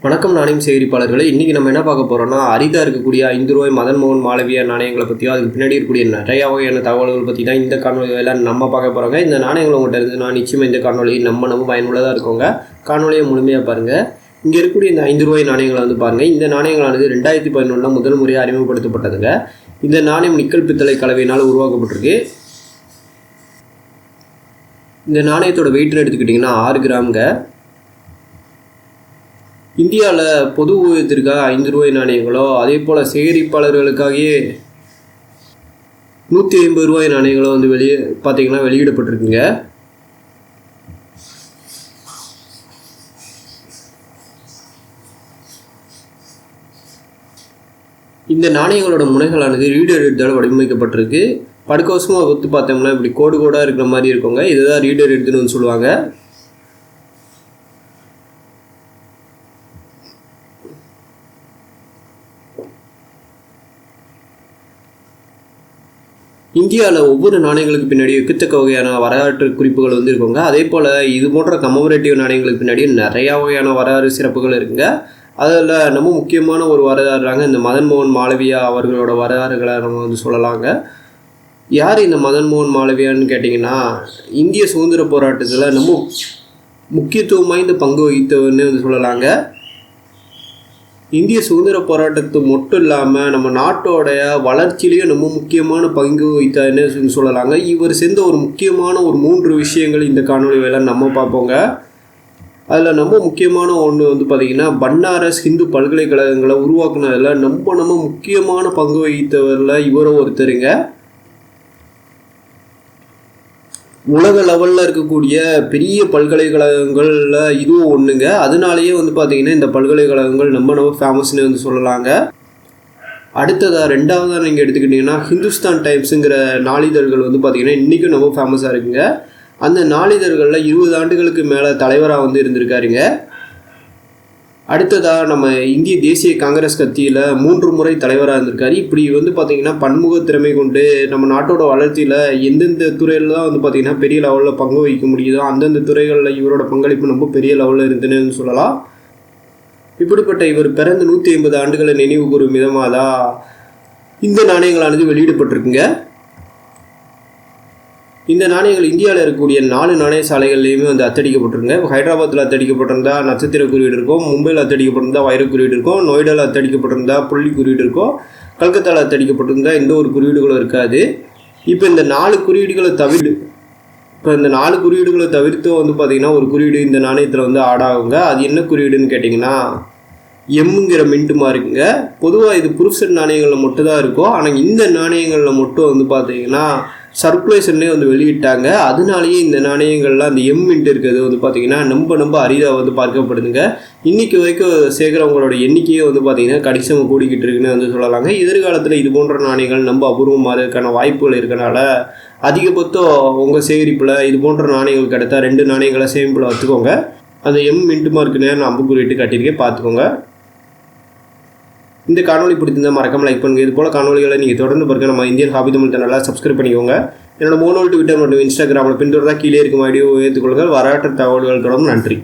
வணக்கம் நாணயம் சேகரிப்பாளர்களே. இன்றைக்கி நம்ம என்ன பார்க்க போகிறோம்னா, அரிதாக இருக்கக்கூடிய ₹5 மதன் மோகன் மாளவியா நாணயங்களை பற்றியோ அதுக்கு பின்னாடி இருக்கக்கூடிய நிறையா வகையான தகவல்கள் பற்றி தான் இந்த காணொலியில் நம்ம பார்க்க போகிறோங்க. இந்த நாணயங்கள் உங்கள்கிட்ட இருந்துச்சுன்னா நிச்சயமாக இந்த காணொலி நம்ம பயனுள்ளதாக இருக்குங்க. காணொலியை முழுமையாக பாருங்கள். இங்கே இருக்கக்கூடிய இந்த ₹5 நாணயங்களை பாருங்கள். இந்த நாணயங்களானது 2011 முதல் முறையாக அறிமுகப்படுத்தப்பட்டதுங்க. இந்த நாணயம் நிக்கல் பித்தளை கலவையினால் உருவாக்கப்பட்டிருக்கு. இந்த நாணயத்தோட வெயிட்னு எடுத்துக்கிட்டிங்கன்னா 6 கிராமுங்க. இந்தியாவில் பொது ஊதியத்திற்காக ₹5 நாணயங்களோ அதே போல் சேகரிப்பாளர்களுக்காகவே ₹150 நாணயங்களோ வெளியிடப்பட்டிருக்குங்க. இந்த நாணயங்களோட முனைகளானது ரீடர் ஹெட்டால் வடிவமைக்கப்பட்டிருக்கு. படுக்கவசமாக ஒத்து பார்த்தோம்னா இப்படி கோடு கோடாக இருக்கிற மாதிரி இருக்குங்க. இதுதான் ரீடர் ஹெட்னு சொல்லுவாங்க. இந்தியாவில் ஒவ்வொரு நாணயங்களுக்கு பின்னாடி எக்கச்சக்க வகையான வரலாற்று குறிப்புகள் இருக்குங்க. அதே போல் இது போன்ற கமமரேட்டிவ் நாணயங்களுக்கு பின்னாடியும் நிறையா வகையான வரலாறு சிறப்புகள் இருக்குங்க. அதில் நம்ம முக்கியமான ஒரு வரலாறுறாங்க இந்த மதன் மோகன் மாளவியா அவர்களோட வரலாறுகளை நம்ம சொல்லலாங்க. யார் இந்த மதன் மோகன் மாளவியான்னு கேட்டிங்கன்னா, இந்திய சுதந்திர போராட்டத்தில் நம்ம முக்கியத்துவம் வாய்ந்த பங்கு வகித்தவர்னு சொல்லலாங்க. இந்திய சுதந்திர போராட்டத்து மட்டும் இல்லாமல் நம்ம நாட்டோடைய வளர்ச்சியிலையும் நம்ம முக்கியமான பங்கு வகித்தார்னு சொல்லலாங்க. இவர் சேர்ந்த ஒரு முக்கியமான 3 விஷயங்கள் இந்த காணொலி வேலை நம்ம பார்ப்போங்க. அதில் நம்ம முக்கியமான ஒன்று பார்த்திங்கன்னா, பனாரஸ் ஹிந்து பல்கலைக்கழகங்களை உருவாக்குனதில் நம்ம முக்கியமான பங்கு வகித்தவரில் இவரும் ஒருத்தருங்க. உலக லெவலில் இருக்கக்கூடிய பெரிய பல்கலைக்கழகங்களில் இதுவும் ஒன்றுங்க. அதனாலேயே பார்த்திங்கன்னா இந்த பல்கலைக்கழகங்கள் நம்ம ஃபேமஸ்னு சொல்லலாங்க. அடுத்ததாக 2வதாக நீங்கள் எடுத்துக்கிட்டிங்கன்னா, ஹிந்துஸ்தான் டைம்ஸுங்கிற நாளிதழ்கள் பார்த்திங்கன்னா இன்றைக்கும் நம்ம ஃபேமஸாக இருக்குங்க. அந்த நாளிதழ்களில் 20 ஆண்டுகளுக்கு மேலே தலைவராக இருந்திருக்காருங்க. அடுத்ததாக நம்ம இந்திய தேசிய காங்கிரஸ் கட்சியில் 3 முறை தலைவராக இருந்திருக்காரு. இப்படி பார்த்திங்கன்னா பன்முக திறமை கொண்டு நம்ம நாட்டோட வளர்ச்சியில் எந்தெந்த துறையில் தான் பார்த்திங்கன்னா பெரிய லெவலில் பங்கு வகிக்க முடியுதோ அந்தந்த துறைகளில் இவரோட பங்களிப்பு ரொம்ப பெரிய லெவலில் இருந்துன்னு சொல்லலாம். இப்படிப்பட்ட இவர் பிறந்த 150 ஆண்டுகளை நினைவு கூறும் விதமாக தான் இந்த நாணயங்களானது வெளியிடப்பட்டிருக்குங்க. இந்த நாணயங்கள் இந்தியாவில் இருக்கக்கூடிய 4 நாணய சாலைகள்லையுமே அச்சடிக்கப்பட்டிருங்க. ஹைதராபாத்தில் அச்சடிக்கப்பட்டிருந்தால் நட்சத்திர குறியீடு இருக்கும், மும்பையில் அச்சடிக்கப்பட்டிருந்தால் வைர குறியீடு இருக்கும், நொய்டாவில் அச்சடிக்கப்பட்டிருந்தால் புள்ளி குறியீடு இருக்கும், கல்கத்தாவில் அச்சடிக்கப்பட்டிருந்தால் எந்த ஒரு குறியீடுகளும் இருக்காது. இப்போ இந்த 4 குறியீடுகளை தவிர்த்து பார்த்திங்கன்னா ஒரு குறியீடு இந்த நாணயத்தில் ஆடாகுங்க. அது என்ன குறியீடுன்னு கேட்டிங்கன்னா, எம்ங்கிற மின்ட்டு மார்க்குங்க. பொதுவாக இது புருஷன் நாணயங்களில் மட்டும் தான் இருக்கும். ஆனால் இந்த நாணயங்களில் மட்டும் பார்த்திங்கன்னா சர்க்குலேஷன்லேயே வெளியிட்டாங்க. அதனாலேயே இந்த நாணயங்கள்லாம் அந்த எம் மின்ட் இருக்கிறது பார்த்திங்கன்னா ரொம்ப அரிதாக பார்க்கப்படுதுங்க. இன்றைக்கி வரைக்கும் சேர்க்குறவங்களோட எண்ணிக்கையே பார்த்திங்கன்னா கடிசமாக கூடிக்கிட்டு இருக்குன்னு சொல்லலாங்க. எதிர்காலத்தில் இது போன்ற நாணயங்கள் நம்ம அபூர்வமாகறதுக்கான வாய்ப்புகள் இருக்கனால அதிகபட்சம் உங்கள் சேகரிப்பில் இது போன்ற நாணயங்கள் கிடைத்தா 2 நாணயங்களை சேமிப்பில் வச்சுக்கோங்க. அந்த எம் மின்ட் மார்க்கு நேரம் அம்புக்குறிட்டு கட்டியிருக்கேன், பார்த்துக்கோங்க. இந்த காணொலி பிடிச்சிருந்தால் மறக்காமல் லைக் பண்ணுங்கள். இது போல் காணொலிகளை நீங்கள் தொடர்ந்து பார்க்க நம்ம இந்தியன் ஹாபி தமிழ் சேனலை சப்ஸ்கிரைப் பண்ணிக்கோங்க. என்னோட மோனோ ட்விட்டர் மற்றும் இன்ஸ்டாகிராமில் பின்தொடர்ந்தால் கீழே இருக்கும் வீடியோ ஏற்றுக்கொள்ளுங்கள். வரலாற்று தகவல்கள் தொடரும். நன்றி.